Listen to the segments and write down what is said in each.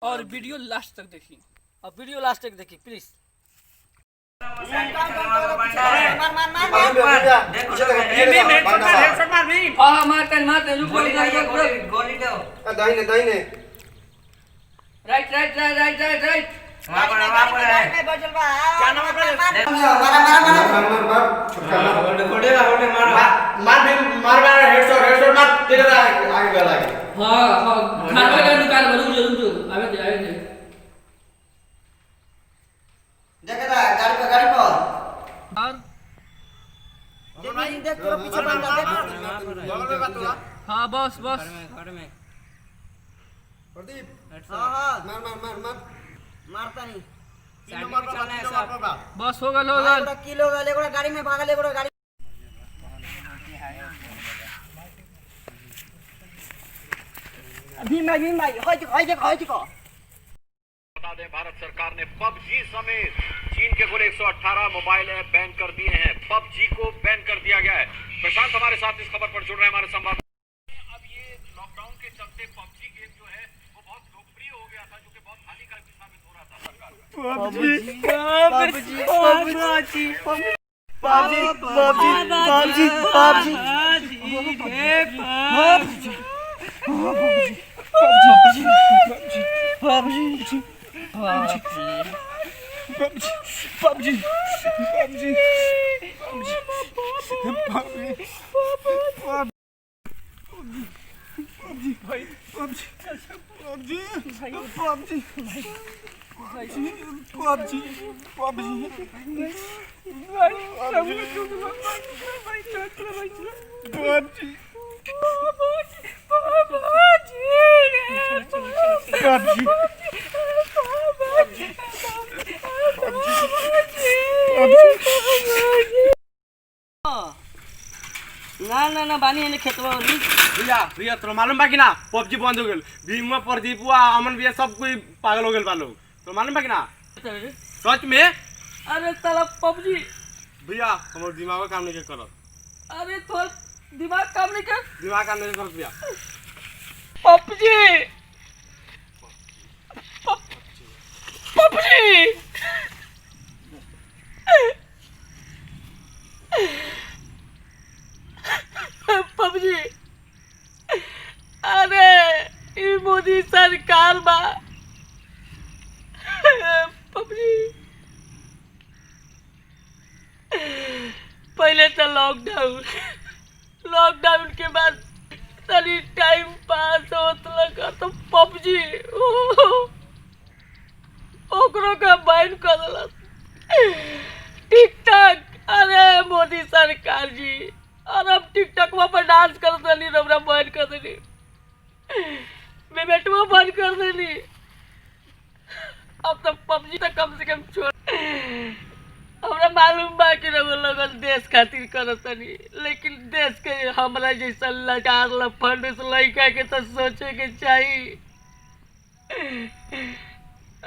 और video last तक देखिए। और वीडियो लास्ट तक देखिए please. Right right right right right right हाँ बस बस मारता नहीं बस हो गल हो गल। किलो गले गाड़ी में भागल गाड़ी भीम भाई होय चुका। बता दें, भारत सरकार ने पबजी समेत चीन के कुल 118 मोबाइल ऐप बैन कर दिए हैं। पबजी को बैन कर दिया गया है। प्रशांत हमारे साथ इस खबर पर जुड़ रहे हैं, हमारे संवाददाता। अब ये लॉकडाउन के चलते पबजी गेम जो है वो बहुत लोकप्रिय हो गया था, जो कि बहुत हानिकारक साबित हो रहा था सरकार ना बानी है खेतवा भैया तो मालूम बा कि ना पबजी बंद हो गल। भीमा प्रदीप अमन भैया सब कोई पागल हो गल बा लोग। तो मालूम बा कि ना सच में। अरे साला पबजी भैया हमारे दिमाग काम नहीं करत। अरे थोड़ा दिमाग काम नहीं कर। दिमाग काम नहीं करत भैया। पबजी पबजी पबजी अरे ई मोदी सरकार बा पबजी। पहले तो लॉकडाउन के बाद तनी टाइम पास होत लगा तो पबजी ओकरो का बैन कर देलक। टिकटॉक अरे मोदी सरकार जी और अब टिकटॉक पर डांस कर देनी रबरा बैन कर देनी बेबेटवा बंद कर देनी। अब तो पबजी तो कम से कम छोड़। हमरा मालूम बा कि लोगन देश खातिर करतनी, लेकिन देश के हमरा जैसा लाचार लफंड लड़का के तो सोचे के चाहिए।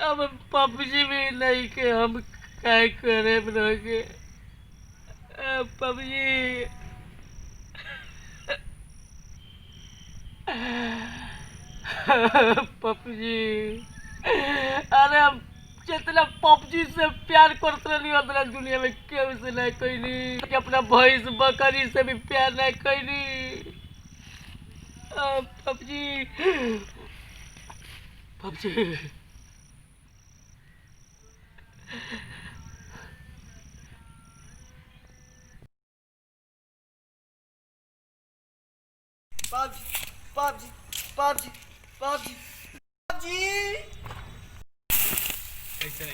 अब पबजी भी नहीं के हम क्या करे रहोगे पबजी। पबजी अरे हम जितना पबजी से प्यार करते नहीं उतना दुनिया में केहू से नहीं कोई नहीं कि अपना भैंस बकरी से भी प्यार नहीं कोई नहीं। पबजी पबजी पबजी ऐसा ही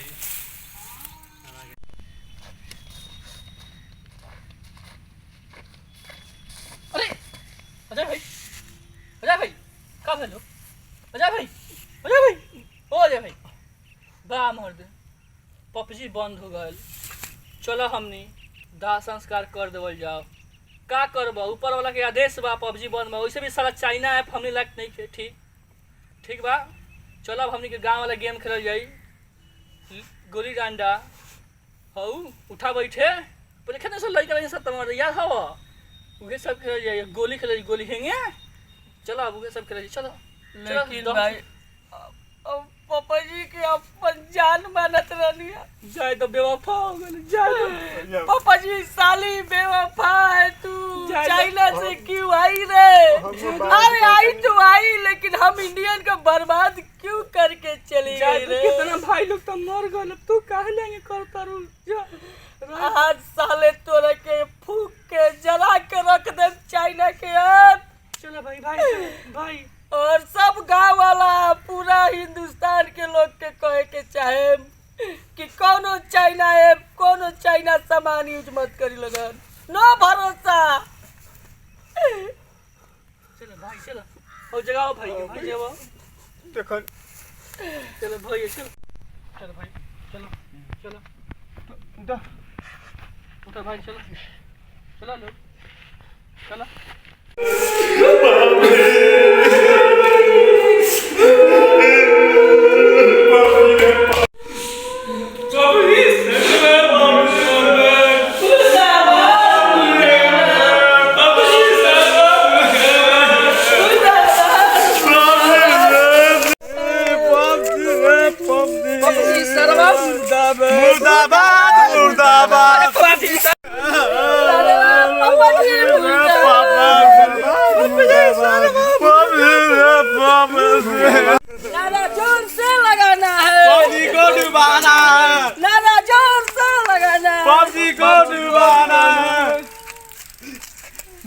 अरे अजय भाई कब हेलो अजय भाई ओ अजय भाई बा मर्द पबजी बंद हो गल। चलो हमनी दाह संस्कार कर देवल जाओ। का करब ऊपर वाला के आदेश बा पबजी बंद बा। वैसे भी सारा चाइना ऐप हमनी लायक नहीं के। ठीक बा चलो अब हमनी के गांव वाला गेम खेलल जाई। गोली डंडा हऊ उठा बैठे पहले खेलने से लड़का सब तुम्हारे याद हो उहे सब खेल जाइए। गोली खेल गोली हेंगे चलो अब उहे सब खेल चलो। लेकिन भाई लिया। जाए तो बेवफा हो गए, जाए पापा जी साली बेवफा है तू, जाए- चाइना से क्यों आई रे? अरे आई तो आई, लेकिन हम इंडियन को बर्बाद क्यों करके चली जाए गई तो रे? कितना भाई लोग तो मर गए, तू काहे लेंगे करता रू जा आज साले तोरे के फूक के जला के रख दे चाइना के हाथ। चलो भाई भाई भाई और सब गांव वाला पूरा हिंदुस्तान के लोग के कहे के चाहे कि कोनो चाइना ऐप कोनो चाइना सामान यूज मत करी लगन, नो भरोसा। चलो भाई चलो और जगाओ भाई के भाई जगाओ देखो चलो भाई चलो भाई चलो चलो उठो भाई चलो चलो लो चलो मुर्दाबाद मुर्दाबाद नारा जोर से लगाना है, पबजी को डुबाना है, नारा जोर से लगाना है। पबजी को डुबाना है,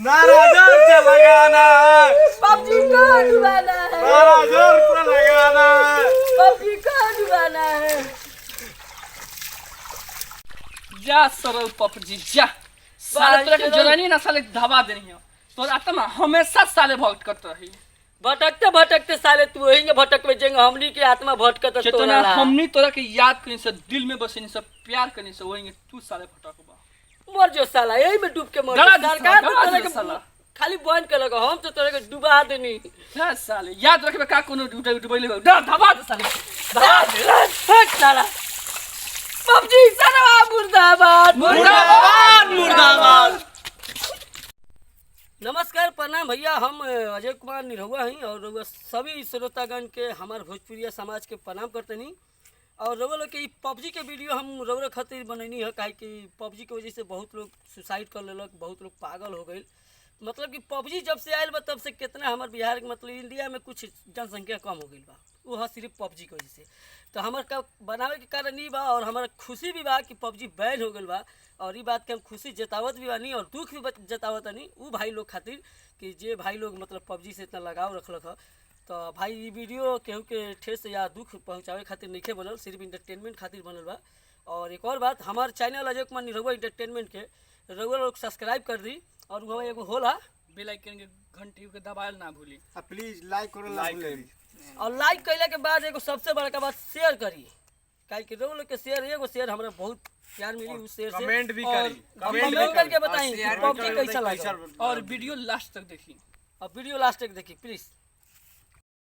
नारा जोर से लगाना है, पबजी को डुबाना है, नारा जोर से लगाना है। पबजी को डुबाना है। जा सरल पपजी जा साले तोरा के जवानी ना साले धबा देनी है तो आत्मा हमेशा साले भक्त करते रही भटकते भटकते साले तू वही भटक में जेंगे, हमनी के आत्मा भटकत तो चेतना हमनी तोरा के याद करनी से दिल में बसनी से प्यार करनी से वही तू साले भटकबा मर जो साला, यही में डूब के मर गला जो। दे सरकार साला, तो गला तोरे दे के साला। खाली बंद कर लगा, हम तो तोरे के डुबा देनी। जा साले याद रखबे का कोनो डुबैले धबा दे साले धबा दे हट साला। पबजी सरवा मुर्दाबाद मुर्दाबाद मुर्दाबाद। नमस्कार प्रणाम भैया, हम अजय कुमार निरहुआ हैं और रउआ सभी श्रोतागण के हमार भोजपुरिया समाज के प्रणाम करते नहीं। और रउआ लोग के पबजी के वीडियो हम रउआ खातिर बनैनी है, काहे कि पबजी के वजह से बहुत लोग सुसाइड कर लेलक, बहुत लोग पागल हो गए। मतलब कि पबजी जब से आयल बा तब से कितना हमारे बिहार के मतलब इंडिया में कुछ जनसंख्या कम हो गई बा, वो है सिर्फ पबजी की वजह से। तो हमारे का बनावे के कारण ई बा और हमारा खुशी भी बा कि पबजी बैन हो गई बा, और ये बात के हम खुशी जतावत भी बानी और दुख भी जतावत नहीं वो भाई लोग खातिर कि जे भाई लोग मतलब पबजी से इतना लगाव रखलक है। तो भाई ये वीडियो केहू के ठेस या दुख पहुँचावे खातिर नहीं बनल, सिर्फ इंटरटेनमेंट खातिर बनल बा। और एक और बात, हमारे चैनल अजय कुमार निरहुआ इंटरटेनमेंट के रउआ लोग सब्सक्राइब कर दी, और वो एगो होला बेल आइकन के घंटी के दबाएल ना भूली। प्लीज लाइक करो, लाइक और लाइक कैला के बाद एगो सबसे बड़का बात शेयर करी, काहे कि रउआ लोग के शेयर एगो शेयर हमरा बहुत प्यार मिली उस शेयर से। कमेंट भी और करी, कमेंट करके बताई कि पबजी कैसा लगा और वीडियो लास्ट तक देखी। और वीडियो लास्ट तक देखी प्लीज।